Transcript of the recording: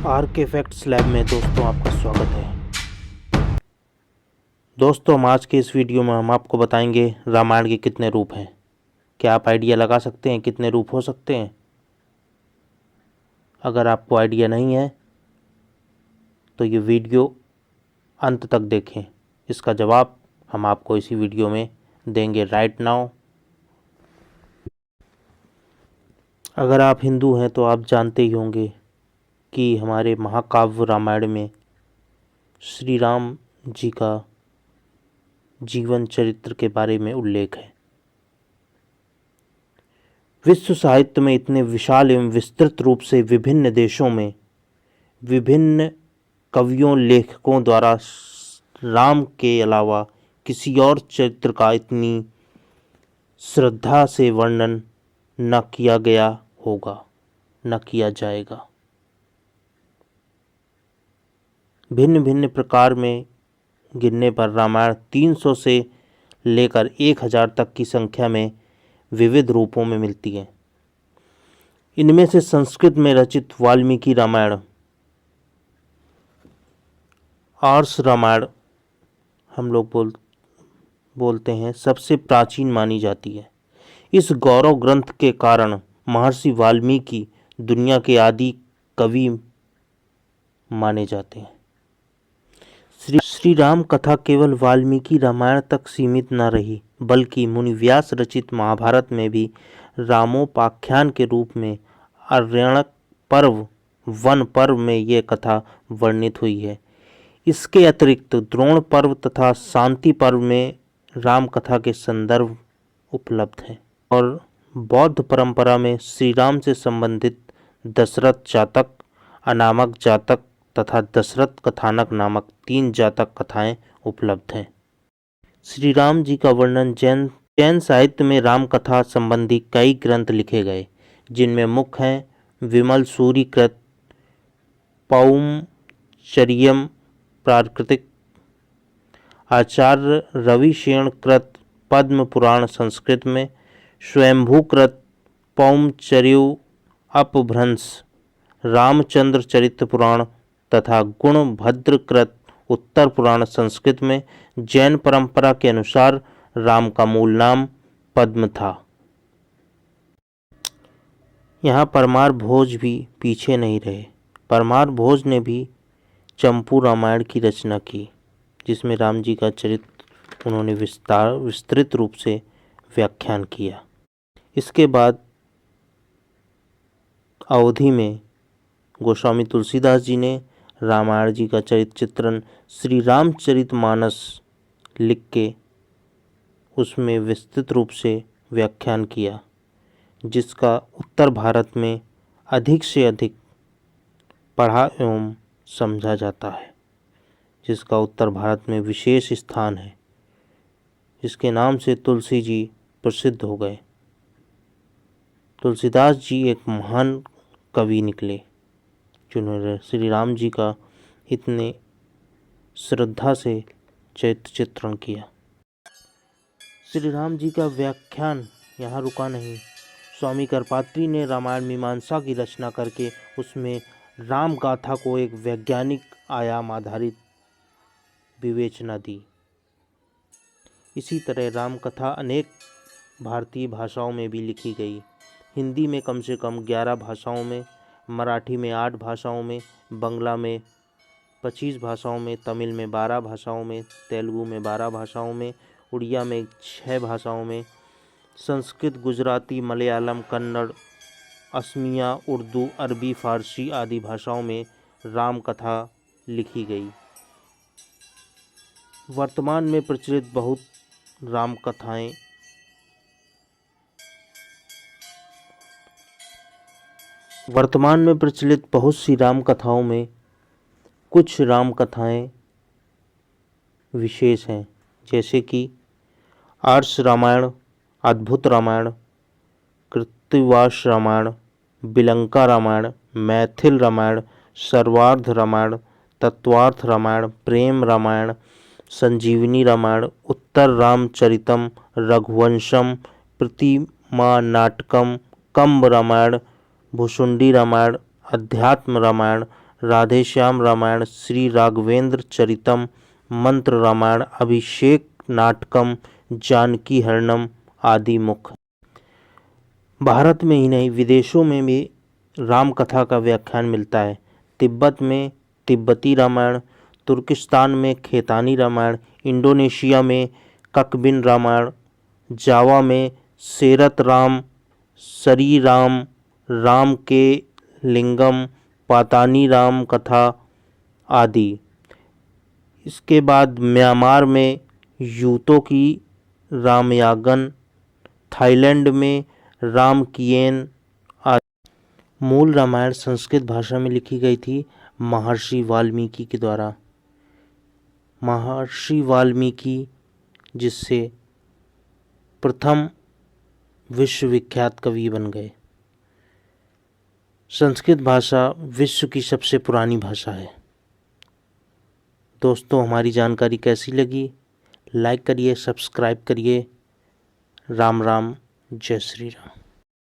Are के facts lab में दोस्तों आपका स्वागत है। दोस्तों हम आज के इस वीडियो में हम आपको बताएंगे रामायण के कितने रूप हैं। क्या आप आइडिया लगा सकते हैं कितने रूप हो सकते हैं? अगर आपको आइडिया नहीं है तो ये वीडियो अंत तक देखें, इसका जवाब हम आपको इसी वीडियो में देंगे राइट नाउ। अगर आप हिंदू हैं तो आप जानते ही होंगे कि हमारे महाकाव्य रामायण में श्री राम जी का जीवन चरित्र के बारे में उल्लेख है। विश्व साहित्य में इतने विशाल एवं विस्तृत रूप से विभिन्न देशों में विभिन्न कवियों लेखकों द्वारा राम के अलावा किसी और चरित्र का इतनी श्रद्धा से वर्णन न किया गया होगा, न किया जाएगा। भिन्न भिन्न प्रकार में गिनने पर रामायण 300 से लेकर 1000 तक की संख्या में विविध रूपों में मिलती है। इनमें से संस्कृत में रचित वाल्मीकि रामायण, आर्ष रामायण हम लोग बोलते हैं, सबसे प्राचीन मानी जाती है। इस गौरव ग्रंथ के कारण महर्षि वाल्मीकि दुनिया के आदि कवि माने जाते हैं। श्री राम कथा केवल वाल्मीकि रामायण तक सीमित न रही, बल्कि मुनि व्यास रचित महाभारत में भी रामोपाख्यान के रूप में आरण्यक पर्व, वन पर्व में ये कथा वर्णित हुई है। इसके अतिरिक्त द्रोण पर्व तथा शांति पर्व में राम कथा के संदर्भ उपलब्ध हैं। और बौद्ध परंपरा में श्री राम से संबंधित दशरथ जातक, अनामक जातक तथा दशरथ कथानक नामक 3 जातक कथाएं उपलब्ध हैं। श्री राम जी का वर्णन जैन साहित्य में राम कथा संबंधी कई ग्रंथ लिखे गए, जिनमें मुख्य हैं विमल सूरी कृत, पौमचर्यम प्राकृतिक, आचार्य रविशेण कृत पद्म पुराण संस्कृत में, स्वयंभूकृत पौमचर्यु अपभ्रंश, रामचंद्र चरित्र पुराण तथा गुणभद्रकृत उत्तर पुराण संस्कृत में। जैन परंपरा के अनुसार राम का मूल नाम पद्म था। यहाँ परमार भोज भी पीछे नहीं रहे। परमार भोज ने भी चंपू रामायण की रचना की, जिसमें राम जी का चरित्र उन्होंने विस्तृत रूप से व्याख्यान किया। इसके बाद अवधि में गोस्वामी तुलसीदास जी ने रामायण जी का चरित्र चित्रण श्री रामचरितमानस लिख के उसमें विस्तृत रूप से व्याख्यान किया, जिसका उत्तर भारत में अधिक से अधिक पढ़ा एवं समझा जाता है, जिसका उत्तर भारत में विशेष स्थान है, जिसके नाम से तुलसी जी प्रसिद्ध हो गए। तुलसीदास जी एक महान कवि निकले, जिन्होंने श्री राम जी का इतने श्रद्धा से चरित्र चित्रण किया। श्री राम जी का व्याख्यान यहाँ रुका नहीं। स्वामी करपात्री ने रामायण मीमांसा की रचना करके उसमें राम गाथा को एक वैज्ञानिक आयाम आधारित विवेचना दी। इसी तरह राम कथा अनेक भारतीय भाषाओं में भी लिखी गई। हिंदी में कम से कम 11 भाषाओं में, मराठी में 8 भाषाओं में, बंगला में 25 भाषाओं में, तमिल में 12 भाषाओं में, तेलुगु में 12 भाषाओं में, उड़िया में 6 भाषाओं में, संस्कृत, गुजराती, मलयालम, कन्नड़, असमिया, उर्दू, अरबी, फारसी आदि भाषाओं में राम कथा लिखी गई। वर्तमान में प्रचलित बहुत राम कथाएं वर्तमान में प्रचलित बहुत सी राम कथाओं में कुछ राम कथाएं विशेष हैं, जैसे कि आर्ष रामायण, अद्भुत रामायण, कृत्तिवास रामायण, बिलंका रामायण, मैथिल रामायण, सर्वार्थ रामायण, तत्वार्थ रामायण, प्रेम रामायण, संजीवनी रामायण, उत्तर रामचरितम, रघुवंशम, प्रतिमा नाटकम, कंब रामायण, भुसुंडी रामायण, अध्यात्म रामायण, राधेश्याम रामायण, श्री राघवेंद्र चरितम, मंत्र रामायण, अभिषेक नाटकम, जानकी हरणम आदि मुख्य। भारत में ही नहीं विदेशों में भी राम कथा का व्याख्यान मिलता है। तिब्बत में तिब्बती रामायण, तुर्किस्तान में खेतानी रामायण, इंडोनेशिया में ककबिन रामायण, जावा में सेरत राम, सरी राम, राम के लिंगम, पातानी राम कथा आदि। इसके बाद म्यांमार में यूतो की रामयागन, थाईलैंड में राम किएन आदि। मूल रामायण संस्कृत भाषा में लिखी गई थी महर्षि वाल्मीकि के द्वारा। महर्षि वाल्मीकि जिससे प्रथम विश्वविख्यात कवि बन गए। संस्कृत भाषा विश्व की सबसे पुरानी भाषा है। दोस्तों, हमारी जानकारी कैसी लगी? लाइक करिए, सब्सक्राइब करिए। राम राम, जय श्री राम।